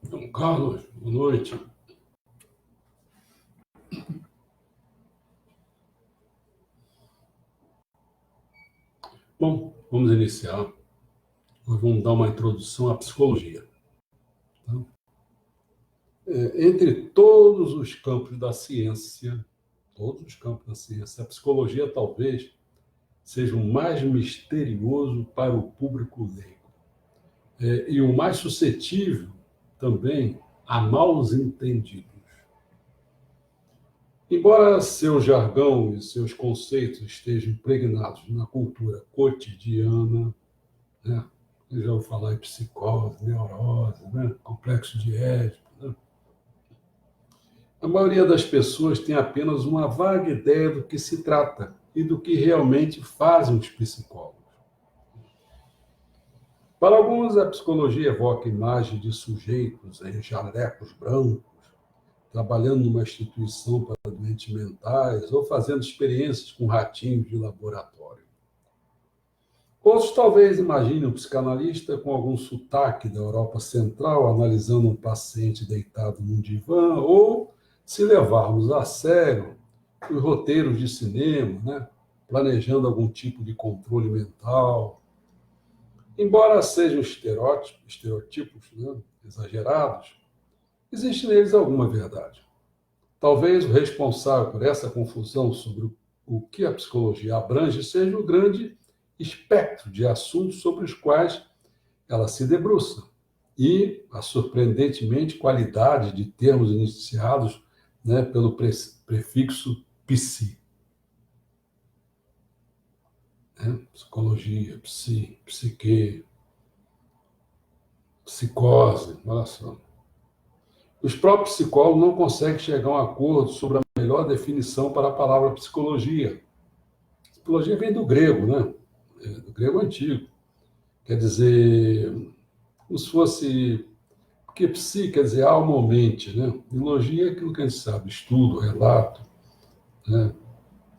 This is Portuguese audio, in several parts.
Então, Carlos, boa noite. Bom, vamos iniciar. Nós vamos dar uma introdução à psicologia. Tá? Entre todos os campos da ciência, a psicologia talvez seja o mais misterioso para o público leigo. E o mais suscetível também a maus entendidos. Embora seu jargão e seus conceitos estejam impregnados na cultura cotidiana, né? Eu já ouvi falar em psicose, neurose, né? Complexo de Édipo, né? A maioria das pessoas tem apenas uma vaga ideia do que se trata e do que realmente fazem os psicólogos. Para alguns, a psicologia evoca a imagem de sujeitos em jalecos brancos, trabalhando numa instituição para doentes mentais ou fazendo experiências com ratinhos de laboratório. Outros talvez imaginem um psicanalista com algum sotaque da Europa Central analisando um paciente deitado num divã, ou, se levarmos a sério, os roteiros de cinema, né? Planejando algum tipo de controle mental. Embora sejam estereótipos, né? Exagerados, existe neles alguma verdade. Talvez o responsável por essa confusão sobre o que a psicologia abrange seja o grande espectro de assuntos sobre os quais ela se debruça e a surpreendentemente qualidade de termos iniciados, né, pelo prefixo psi. Psicologia, psique, psicose, olha só. Os próprios psicólogos não conseguem chegar a um acordo sobre a melhor definição para a palavra psicologia. Psicologia vem do grego, né? Do grego antigo. Quer dizer, como se fosse... Porque psi quer dizer alma ou mente, né? Biologia é aquilo que a gente sabe, estudo, relato, né?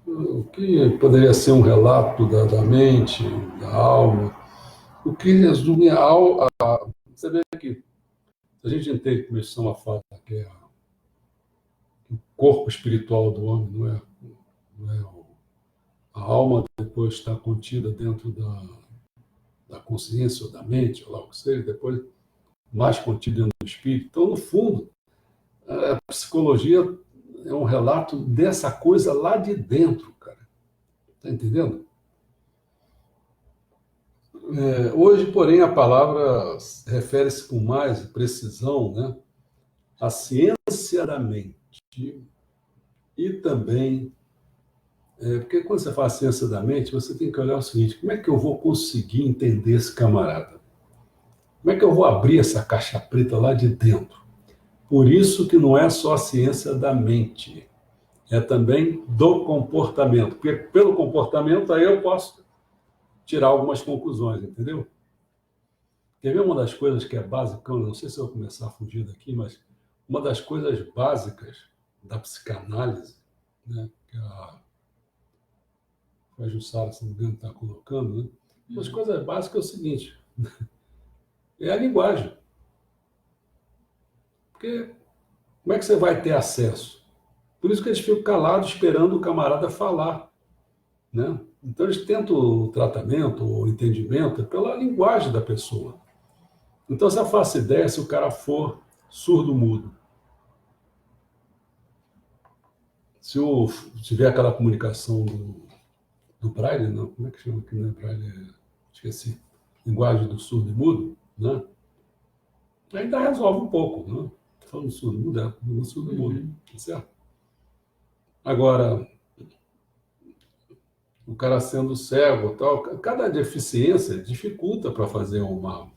O que poderia ser um relato da mente, da alma, o que resume Você vê que a gente entende que isso é uma fala que é o corpo espiritual do homem, não é a alma depois está contida dentro da consciência ou da mente, ou lá o que seja, depois mais contido dentro do espírito. Então, no fundo, a psicologia é um relato dessa coisa lá de dentro, cara. Tá entendendo? Hoje, porém, a palavra refere-se com mais precisão, né, à ciência da mente e também... porque quando você fala ciência da mente, você tem que olhar o seguinte: como é que eu vou conseguir entender esse camarada? Como é que eu vou abrir essa caixa preta lá de dentro? Por isso que não é só a ciência da mente, é também do comportamento. Porque pelo comportamento aí eu posso tirar algumas conclusões, entendeu? Quer ver uma das coisas que é básica? Não sei se eu vou começar a fugir daqui, mas uma das coisas básicas da psicanálise, né, que a Jussara, se não me engano, está colocando, né? Uma das coisas básicas é o seguinte: é a linguagem. Porque como é que você vai ter acesso? Por isso que eles ficam calados esperando o camarada falar, né? Então eles tentam o tratamento, o entendimento pela linguagem da pessoa. Então você faça ideia se o cara for surdo-mudo. Se tiver aquela comunicação do Braille, não, como é que chama aqui, né? Braille, esqueci. Linguagem do surdo e mudo, né? Ainda resolve um pouco, né? Falando surdo-mudo, no surdo-mudo, certo? Agora, o cara sendo cego, tal, cada deficiência dificulta para fazer uma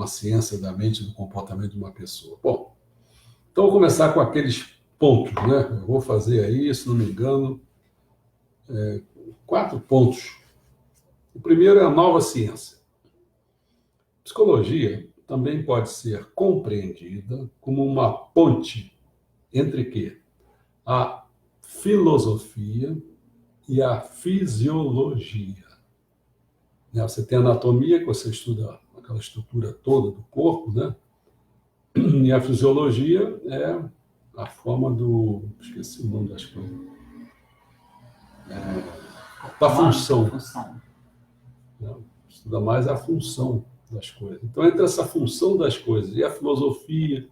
ciência da mente e do comportamento de uma pessoa. Bom, então vou começar com aqueles pontos, né? Eu vou fazer aí, se não me engano, 4 pontos. O primeiro é a nova ciência. Psicologia também pode ser compreendida como uma ponte entre quê? A filosofia e a fisiologia. Você tem a anatomia, que você estuda aquela estrutura toda do corpo, né? E a fisiologia é a forma do... Esqueci o nome das coisas. Da função. Né? Estuda mais a função das coisas. Então, entre essa função das coisas e a filosofia,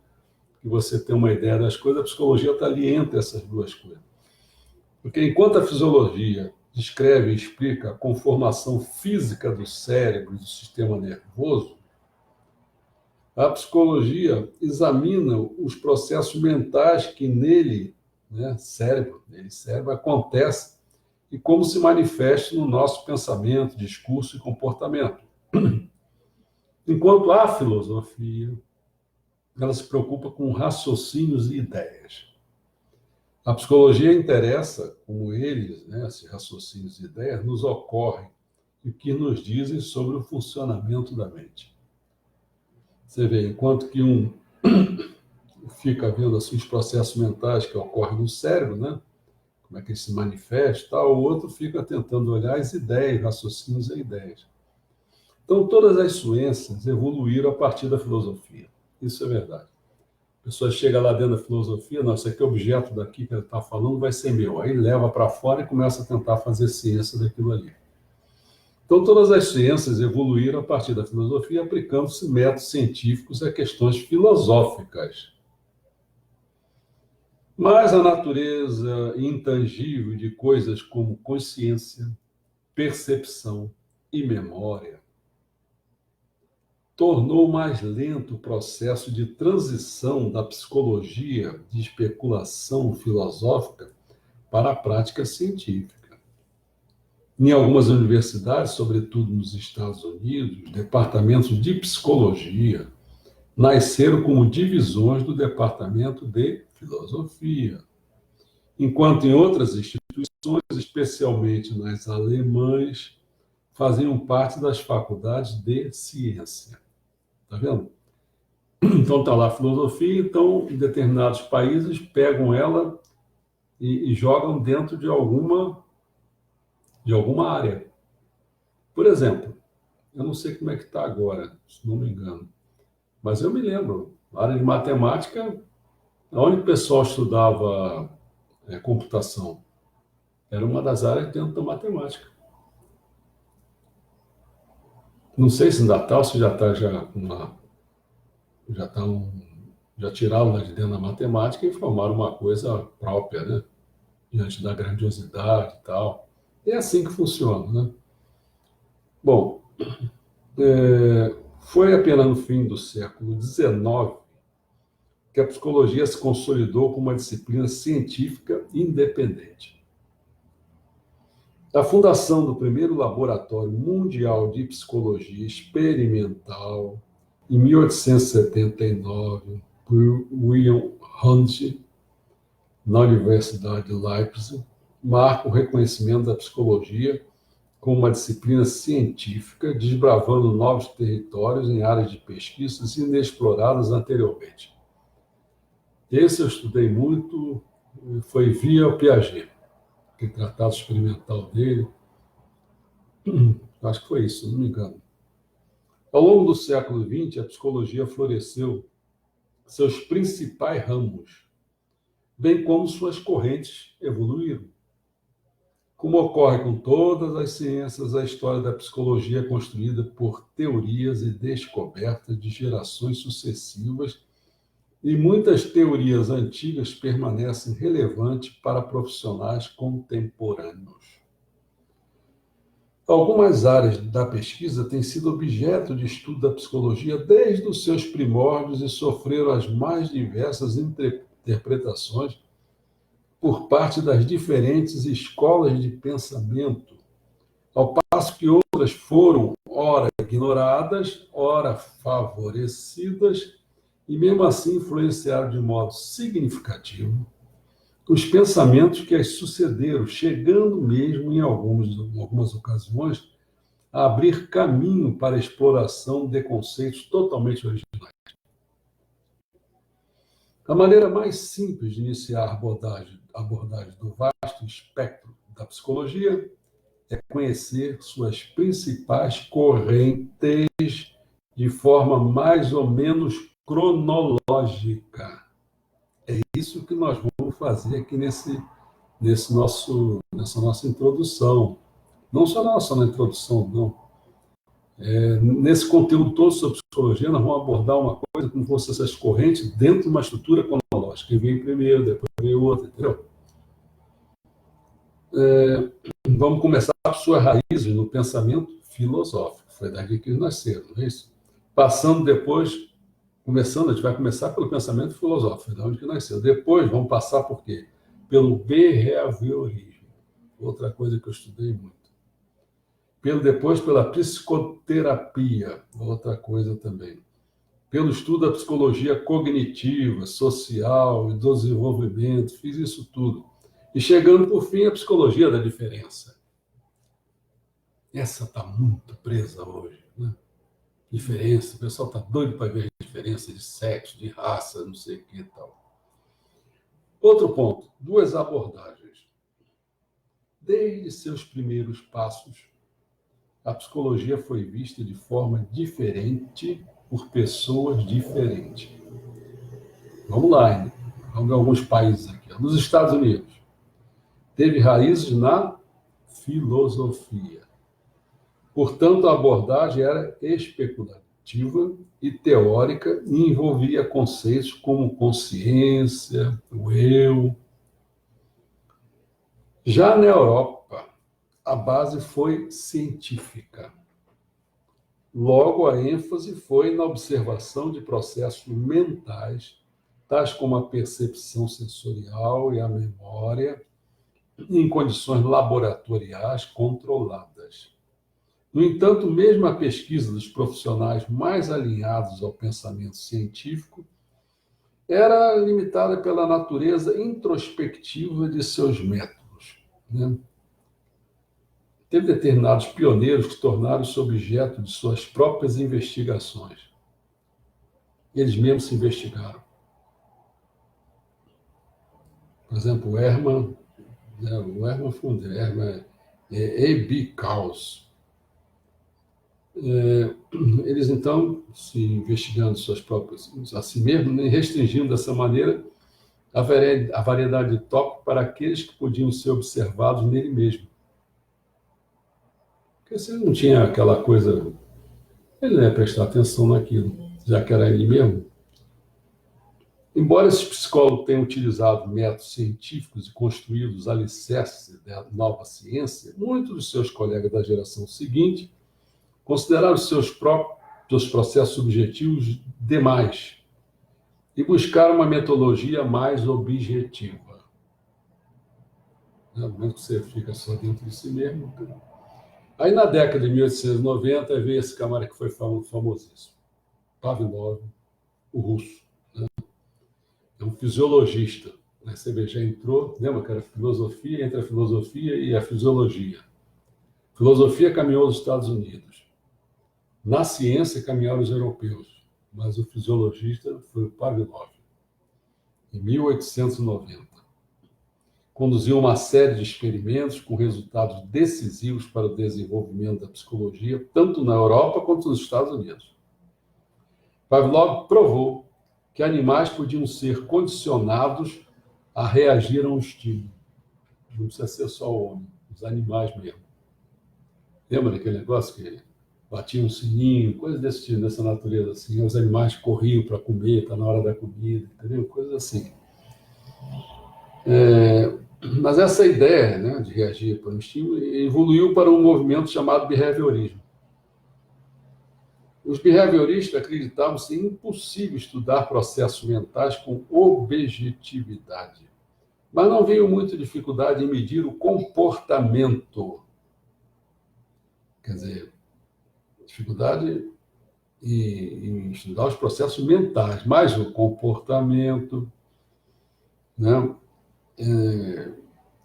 que você tem uma ideia das coisas, a psicologia está ali entre essas duas coisas. Porque enquanto a fisiologia descreve e explica a conformação física do cérebro e do sistema nervoso, a psicologia examina os processos mentais que nele, né, cérebro, acontece e como se manifesta no nosso pensamento, discurso e comportamento. Enquanto a filosofia, ela se preocupa com raciocínios e ideias. A psicologia interessa como eles, né, esses raciocínios e ideias, nos ocorrem e o que nos dizem sobre o funcionamento da mente. Você vê, enquanto que um fica vendo assim, os processos mentais que ocorrem no cérebro, né, como é que ele se manifesta, o outro fica tentando olhar as ideias, raciocínios e ideias. Então, todas as ciências evoluíram a partir da filosofia. Isso é verdade. A pessoa chega lá dentro da filosofia, não, esse aqui é objeto daqui que ele está falando, vai ser meu. Aí leva para fora e começa a tentar fazer ciência daquilo ali. Então, todas as ciências evoluíram a partir da filosofia, aplicando-se métodos científicos a questões filosóficas. Mas a natureza intangível de coisas como consciência, percepção e memória tornou mais lento o processo de transição da psicologia de especulação filosófica para a prática científica. Em algumas universidades, sobretudo nos Estados Unidos, departamentos de psicologia nasceram como divisões do departamento de filosofia, enquanto em outras instituições, especialmente nas alemãs, faziam parte das faculdades de ciência. Está vendo? Então está lá a filosofia, então em determinados países pegam ela e jogam dentro de alguma área. Por exemplo, eu não sei como é que está agora, se não me engano, mas eu me lembro, a área de matemática, onde o pessoal estudava computação, era uma das áreas dentro da matemática. Não sei se ainda está ou se já está já tiraram lá de dentro da matemática e formaram uma coisa própria, né? Diante da grandiosidade e tal. É assim que funciona, né? Bom, foi apenas no fim do século XIX que a psicologia se consolidou como uma disciplina científica independente. A fundação do primeiro laboratório mundial de psicologia experimental, em 1879, por William Hunt, na Universidade de Leipzig, marca o reconhecimento da psicologia como uma disciplina científica, desbravando novos territórios em áreas de pesquisas inexploradas anteriormente. Esse eu estudei muito, foi via Piaget, aquele tratado experimental dele. Acho que foi isso, se não me engano. Ao longo do século XX, a psicologia floresceu seus principais ramos, bem como suas correntes evoluíram. Como ocorre com todas as ciências, a história da psicologia é construída por teorias e descobertas de gerações sucessivas, e muitas teorias antigas permanecem relevantes para profissionais contemporâneos. Algumas áreas da pesquisa têm sido objeto de estudo da psicologia desde os seus primórdios e sofreram as mais diversas interpretações por parte das diferentes escolas de pensamento, ao passo que outras foram, ora ignoradas, ora favorecidas, e mesmo assim influenciaram de modo significativo os pensamentos que as sucederam, chegando mesmo, em algumas ocasiões, a abrir caminho para a exploração de conceitos totalmente originais. A maneira mais simples de iniciar a abordagem do vasto espectro da psicologia é conhecer suas principais correntes de forma mais ou menos cronológica. É isso que nós vamos fazer aqui nessa nossa introdução. Não só na introdução, não. Nesse conteúdo todo sobre psicologia, nós vamos abordar uma coisa como fosse essas correntes dentro de uma estrutura cronológica. Quem veio primeiro, depois veio outro, entendeu? Vamos começar por suas raízes no pensamento filosófico. Foi daqui que eles nasceram, não é isso? Passando depois, a gente vai começar pelo pensamento filosófico, de onde que nasceu. Depois, vamos passar por quê? Pelo behaviorismo, outra coisa que eu estudei muito. Depois, pela psicoterapia, outra coisa também. Pelo estudo da psicologia cognitiva, social e do desenvolvimento, fiz isso tudo. E chegando, por fim, à psicologia da diferença. Essa está muito presa hoje, né? Diferença, o pessoal está doido para ver a diferença de sexo, de raça, não sei o que e tal. Outro ponto, duas abordagens. Desde seus primeiros passos, a psicologia foi vista de forma diferente por pessoas diferentes. Vamos lá, hein? Vamos ver alguns países aqui. Nos Estados Unidos, teve raízes na filosofia. Portanto, a abordagem era especulativa e teórica e envolvia conceitos como consciência, o eu. Já na Europa, a base foi científica. Logo, a ênfase foi na observação de processos mentais, tais como a percepção sensorial e a memória, em condições laboratoriais controladas. No entanto, mesmo a pesquisa dos profissionais mais alinhados ao pensamento científico era limitada pela natureza introspectiva de seus métodos, né? Teve determinados pioneiros que tornaram-se objeto de suas próprias investigações. Eles mesmos se investigaram. Por exemplo, o Hermann, né? O Hermann foi Hermann Ebbinghaus. Eles, então, se investigando suas próprias, a si mesmo, restringindo dessa maneira a variedade de tópicos para aqueles que podiam ser observados nele mesmo. Porque se ele não tinha aquela coisa, ele não ia prestar atenção naquilo, já que era ele mesmo. Embora esses psicólogos tenham utilizado métodos científicos e construído os alicerces da nova ciência, muitos dos seus colegas da geração seguinte consideraram seus próprios processos subjetivos demais e buscaram uma metodologia mais objetiva. No momento que você fica só dentro de si mesmo. Aí, na década de 1890, veio esse camarada que foi famosíssimo, Pavlov, o russo. Né? É um fisiologista. Né? Você já entrou, lembra que era filosofia, entre a filosofia e a fisiologia. Filosofia caminhou aos Estados Unidos. Na ciência, caminharam os europeus, mas o fisiologista foi o Pavlov, em 1890. Conduziu uma série de experimentos com resultados decisivos para o desenvolvimento da psicologia, tanto na Europa quanto nos Estados Unidos. Pavlov provou que animais podiam ser condicionados a reagir a um estímulo. Não precisa ser só o homem, os animais mesmo. Lembra daquele negócio que batia um sininho, coisas desse tipo, dessa natureza, assim, os animais corriam para comer, está na hora da comida, entendeu? Coisas assim. Mas essa ideia, né, de reagir para um estímulo evoluiu para um movimento chamado behaviorismo. Os behavioristas acreditavam ser impossível estudar processos mentais com objetividade, mas não veio muita dificuldade em medir o comportamento. Quer dizer, dificuldade em estudar os processos mentais, mas o comportamento, né?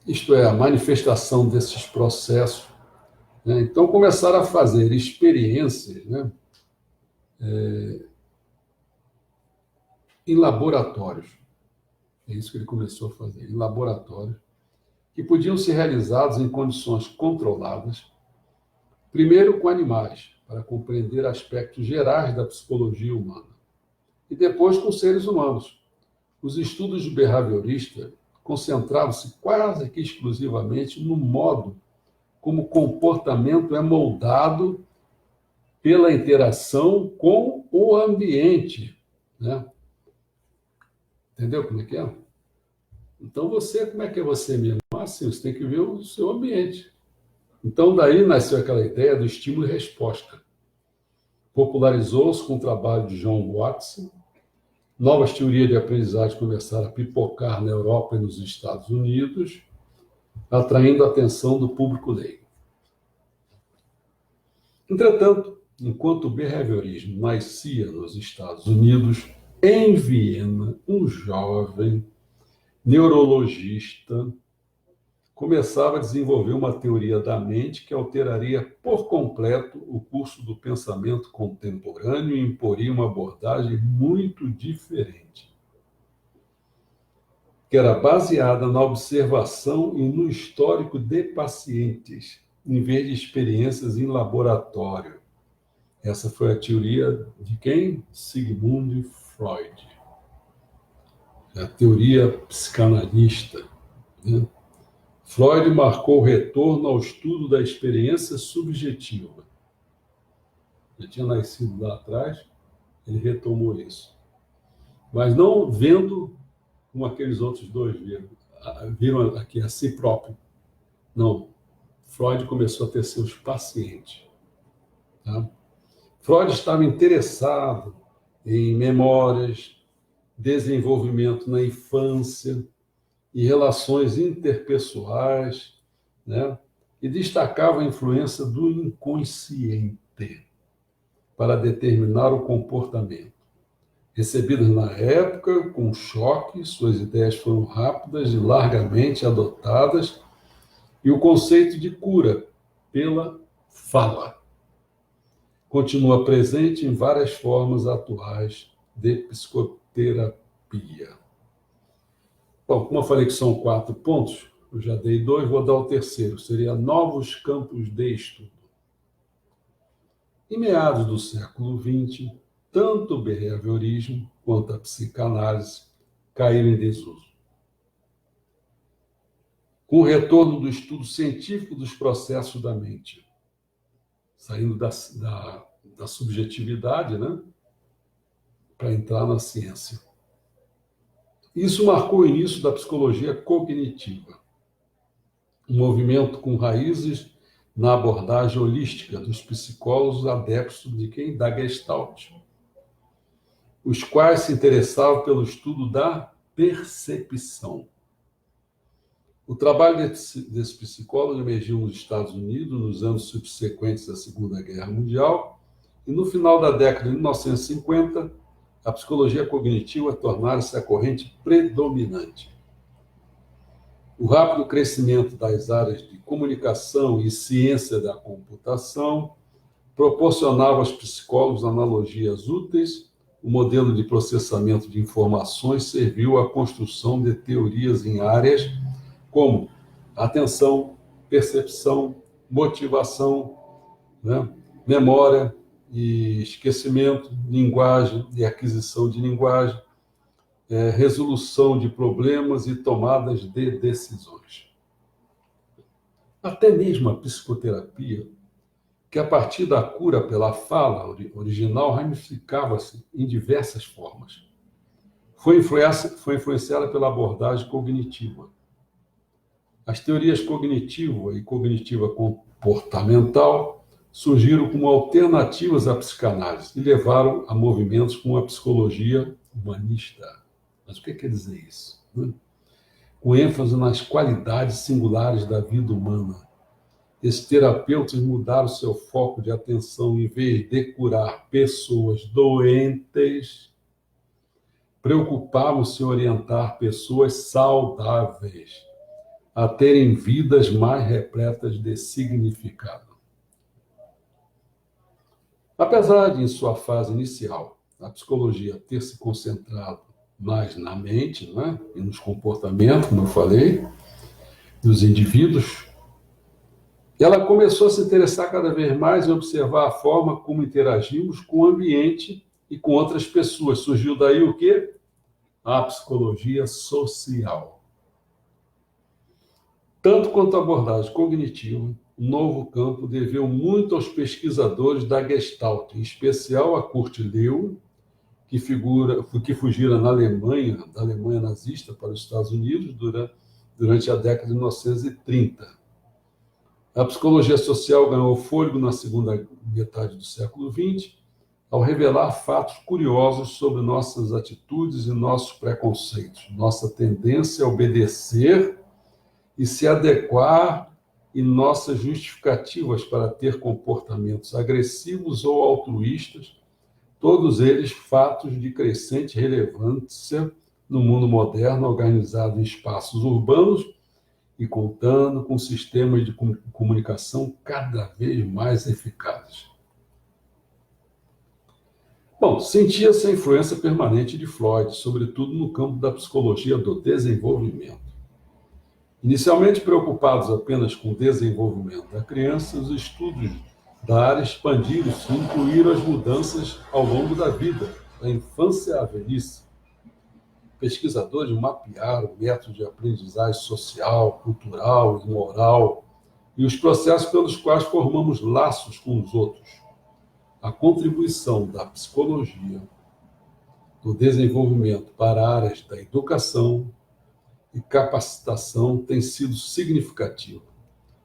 Isto é, a manifestação desses processos. Né? Então, começaram a fazer experiências, né? Em laboratórios. É isso que ele começou a fazer, em laboratórios, que podiam ser realizados em condições controladas, primeiro com animais, para compreender aspectos gerais da psicologia humana. e depois com seres humanos. Os estudos de behaviorista concentravam-se quase que exclusivamente no modo como o comportamento é moldado pela interação com o ambiente, né? Entendeu como é que é? Então, como é que é você mesmo? Assim, você tem que ver o seu ambiente. Então, daí nasceu aquela ideia do estímulo e resposta. Popularizou-se com o trabalho de John Watson. Novas teorias de aprendizagem começaram a pipocar na Europa e nos Estados Unidos, atraindo a atenção do público leigo. Entretanto, enquanto o behaviorismo nascia nos Estados Unidos, em Viena, um jovem neurologista começava a desenvolver uma teoria da mente que alteraria por completo o curso do pensamento contemporâneo e imporia uma abordagem muito diferente, que era baseada na observação e no histórico de pacientes, em vez de experiências em laboratório. Essa foi a teoria de quem? Sigmund Freud. A teoria psicanalista, né? Freud marcou o retorno ao estudo da experiência subjetiva. Já tinha nascido lá atrás, ele retomou isso. Mas não vendo como aqueles outros dois viram aqui a si próprio. Não. Freud começou a ter seus pacientes. Tá? Freud estava interessado em memórias, desenvolvimento na infância e relações interpessoais, né? E destacava a influência do inconsciente para determinar o comportamento. Recebidas na época com choque, suas ideias foram rápidas e largamente adotadas, e o conceito de cura pela fala continua presente em várias formas atuais de psicoterapia. Bom, como eu falei que são 4 pontos, eu já dei 2, vou dar o terceiro, seria novos campos de estudo. Em meados do século XX, tanto o behaviorismo quanto a psicanálise caíram em desuso. Com o retorno do estudo científico dos processos da mente, saindo da subjetividade, né, para entrar na ciência. Isso marcou o início da psicologia cognitiva, um movimento com raízes na abordagem holística dos psicólogos adeptos de quem? Da Gestalt, os quais se interessavam pelo estudo da percepção. O trabalho desse psicólogo emergiu nos Estados Unidos nos anos subsequentes à Segunda Guerra Mundial e no final da década de 1950, a psicologia cognitiva tornara-se a corrente predominante. O rápido crescimento das áreas de comunicação e ciência da computação proporcionava aos psicólogos analogias úteis. O modelo de processamento de informações serviu à construção de teorias em áreas como atenção, percepção, motivação, né, memória e esquecimento, linguagem e aquisição de linguagem, resolução de problemas e tomadas de decisões. Até mesmo a psicoterapia, que a partir da cura pela fala original ramificava-se em diversas formas, foi influenciada pela abordagem cognitiva. As teorias cognitiva e cognitiva comportamental surgiram como alternativas à psicanálise e levaram a movimentos como a psicologia humanista. Mas o que quer dizer isso? Né? Com ênfase nas qualidades singulares da vida humana. Esses terapeutas mudaram seu foco de atenção, em vez de curar pessoas doentes, preocupavam-se em orientar pessoas saudáveis a terem vidas mais repletas de significado. Apesar de, em sua fase inicial, a psicologia ter se concentrado mais na mente, né, e nos comportamentos, como eu falei, dos indivíduos, ela começou a se interessar cada vez mais em observar a forma como interagimos com o ambiente e com outras pessoas. Surgiu daí o quê? A psicologia social. Tanto quanto a abordagem cognitiva, o novo campo deveu muito aos pesquisadores da Gestalt, em especial a Kurt Lewin, que fugira na Alemanha, da Alemanha nazista para os Estados Unidos durante a década de 1930. A psicologia social ganhou fôlego na segunda metade do século XX, ao revelar fatos curiosos sobre nossas atitudes e nossos preconceitos, nossa tendência a obedecer e se adequar e nossas justificativas para ter comportamentos agressivos ou altruístas, todos eles fatos de crescente relevância no mundo moderno, organizado em espaços urbanos e contando com sistemas de comunicação cada vez mais eficazes. Bom, sentia-se a influência permanente de Freud, sobretudo no campo da psicologia do desenvolvimento. Inicialmente preocupados apenas com o desenvolvimento da criança, os estudos da área expandiram-se e incluíram as mudanças ao longo da vida, da infância à velhice. Pesquisadores mapearam métodos de aprendizagem social, cultural e moral e os processos pelos quais formamos laços com os outros. A contribuição da psicologia, do desenvolvimento para áreas da educação e capacitação tem sido significativa.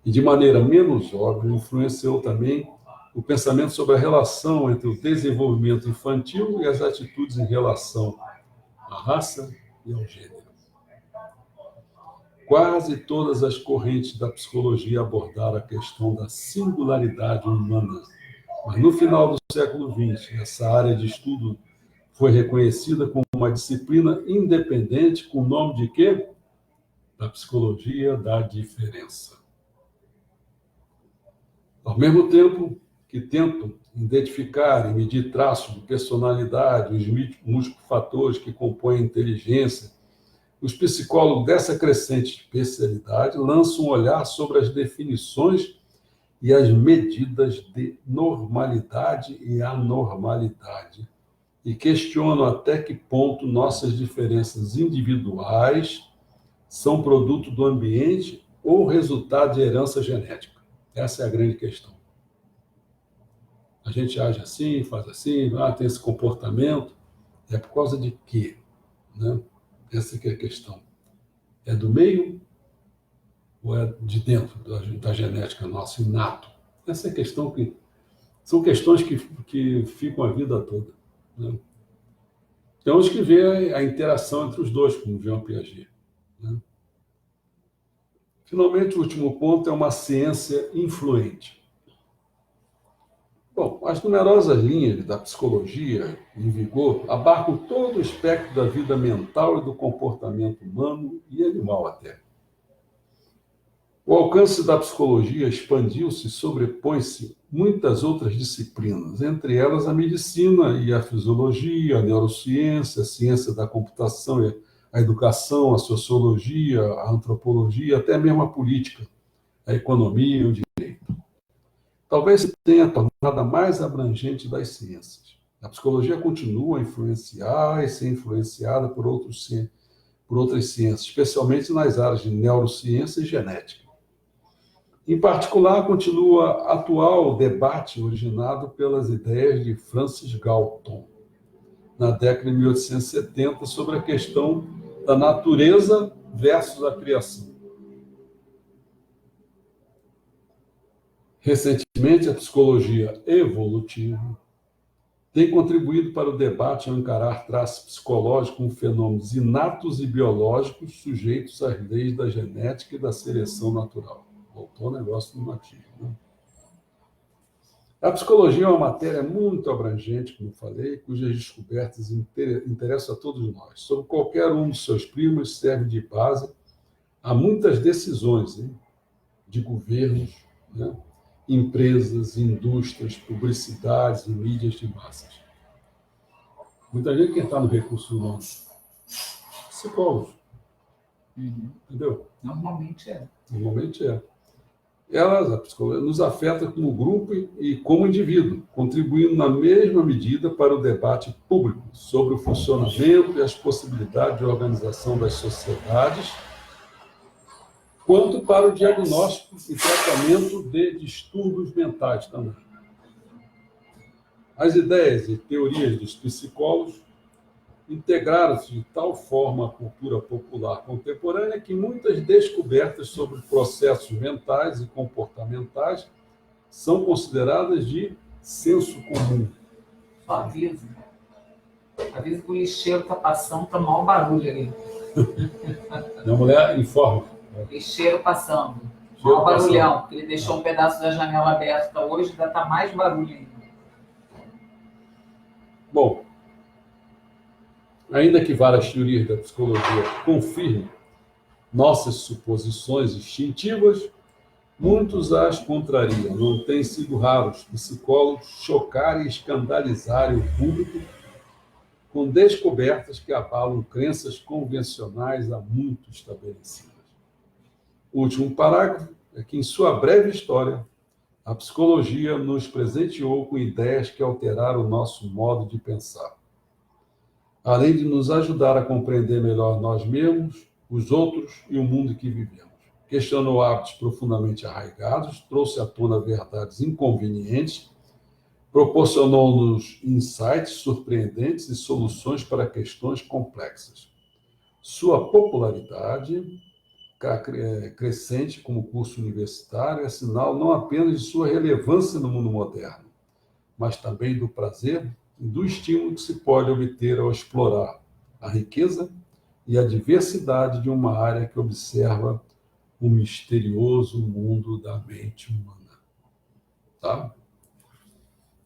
E, de maneira menos óbvia, influenciou também o pensamento sobre a relação entre o desenvolvimento infantil e as atitudes em relação à raça e ao gênero. Quase todas as correntes da psicologia abordaram a questão da singularidade humana. Mas no final do século XX, essa área de estudo foi reconhecida como uma disciplina independente com o nome de quê? Da psicologia da diferença. Ao mesmo tempo que tentam identificar e medir traços de personalidade, os múltiplos fatores que compõem a inteligência, os psicólogos dessa crescente especialidade lançam um olhar sobre as definições e as medidas de normalidade e anormalidade, e questionam até que ponto nossas diferenças individuais são produto do ambiente ou resultado de herança genética. Essa é a grande questão. A gente age assim, faz assim, tem esse comportamento, é por causa de quê? Né? Essa que é a questão. É do meio ou é de dentro da genética nossa, inato? Essa é a questão que... São questões que ficam a vida toda. Né? Temos que ver a interação entre os dois, como Jean Piaget. Né? Finalmente, o último ponto é uma ciência influente. Bom, as numerosas linhas da psicologia em vigor abarcam todo o espectro da vida mental e do comportamento humano e animal até. O alcance da psicologia expandiu-se e sobrepõe-se muitas outras disciplinas, entre elas a medicina e a fisiologia, a neurociência, a ciência da computação, a educação, a sociologia, a antropologia, até mesmo a política, a economia e o direito. Talvez se tenha tornado a mais abrangente das ciências. A psicologia continua a influenciar e ser influenciada por outras ciências, especialmente nas áreas de neurociência e genética. Em particular, continua atual o debate originado pelas ideias de Francis Galton, na década de 1870, sobre a questão da natureza versus a criação. Recentemente, a psicologia evolutiva tem contribuído para o debate ao encarar traços psicológicos como fenômenos inatos e biológicos sujeitos às leis da genética e da seleção natural. Voltou o negócio do natismo. Né? A psicologia é uma matéria muito abrangente, como falei, cujas descobertas interessam a todos nós. Sobre qualquer um dos seus primos, serve de base a muitas decisões de governos, né? Empresas, indústrias, publicidades e mídias de massas. Muita gente que está no recurso humano. Psicólogos. Entendeu? Normalmente é. Normalmente é. a psicologia, nos afeta como grupo e como indivíduo, contribuindo na mesma medida para o debate público sobre o funcionamento e as possibilidades de organização das sociedades, quanto para o diagnóstico e tratamento de distúrbios mentais também. As ideias e teorias dos psicólogos integraram-se de tal forma à cultura popular contemporânea que muitas descobertas sobre processos mentais e comportamentais são consideradas de senso comum. Só aviso. Avisa que o lixeiro está passando, está maior barulho ali. Minha mulher informa. Lixeiro passando. Maior barulhão, porque ele deixou um pedaço da janela aberta hoje, ainda está mais barulho ainda. Bom, ainda que várias teorias da psicologia confirmem nossas suposições instintivas, muitos as contrariam. Não tem sido raro os psicólogos chocarem e escandalizarem o público com descobertas que abalam crenças convencionais há muito estabelecidas. O último parágrafo é que, em sua breve história, a psicologia nos presenteou com ideias que alteraram o nosso modo de pensar, além de nos ajudar a compreender melhor nós mesmos, os outros e o mundo em que vivemos. Questionou hábitos profundamente arraigados, trouxe à tona verdades inconvenientes, proporcionou-nos insights surpreendentes e soluções para questões complexas. Sua popularidade crescente como curso universitário é sinal não apenas de sua relevância no mundo moderno, mas também do prazer e do estímulo que se pode obter ao explorar a riqueza e a diversidade de uma área que observa o misterioso mundo da mente humana. Tá?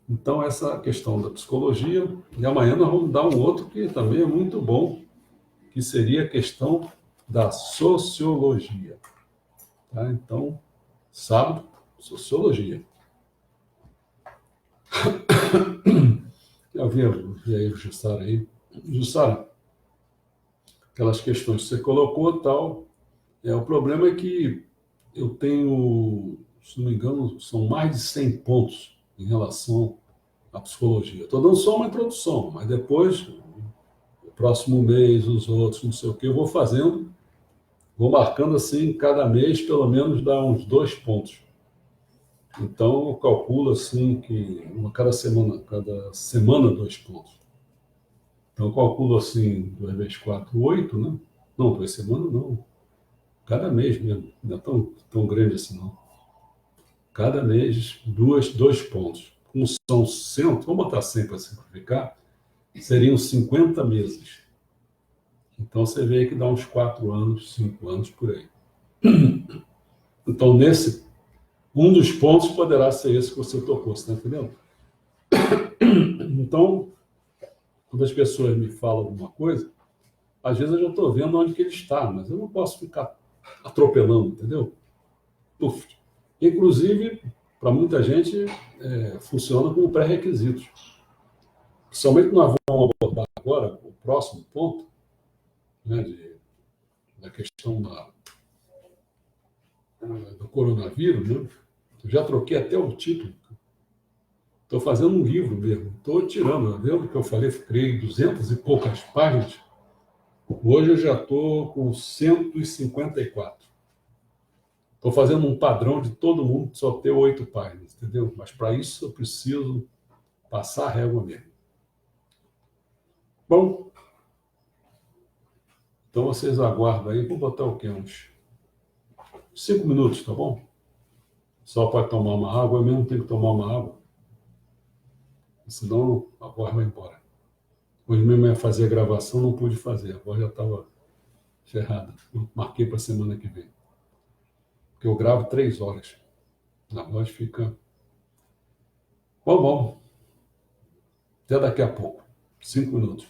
Então, essa questão da psicologia, e amanhã nós vamos dar um outro que também é muito bom, que seria a questão da sociologia. Tá? Então, sábado, sociologia. Eu vi aí o Jussara aí. Jussara, aquelas questões que você colocou tal, o problema é que eu tenho, se não me engano, são mais de 100 pontos em relação à psicologia. Estou dando só uma introdução, mas depois, no próximo mês, os outros, não sei o que, eu vou fazendo, vou marcando assim, cada mês, pelo menos, dá uns 2 pontos. Então, eu calculo assim que cada semana 2 pontos. Então, eu calculo assim, 2 vezes 4, 8, né? Não, 2 semanas não. Cada mês mesmo. Não é tão grande assim, não. Cada mês, 2 pontos. Como são 100, vamos botar 100 para simplificar, seriam 50 meses. Então, você vê que dá uns 4 anos, 5 anos por aí. Então, um dos pontos poderá ser esse que você tocou, você está entendendo? Então, quando as pessoas me falam alguma coisa, às vezes eu já estou vendo onde que ele está, mas eu não posso ficar atropelando, entendeu? Puf. Inclusive, para muita gente, funciona como pré-requisitos. Principalmente nós vamos abordar agora o próximo ponto, né, da questão do coronavírus, né? Eu já troquei até o título. Estou fazendo um livro mesmo. Estou tirando. Lembra que eu falei, criei 200 e poucas páginas? Hoje eu já estou com 154. Estou fazendo um padrão de todo mundo só ter 8 páginas, entendeu? Mas para isso eu preciso passar a régua mesmo. Bom, então vocês aguardam aí. Vou botar o quê? Uns 5 minutos, tá bom? Só para tomar uma água, eu mesmo tenho que tomar uma água. Senão a voz vai embora. Hoje mesmo ia fazer a gravação, não pude fazer. A voz já estava ferrada. Marquei para a semana que vem. Porque eu gravo 3 horas. A voz fica... Bom. Até daqui a pouco. 5 minutos.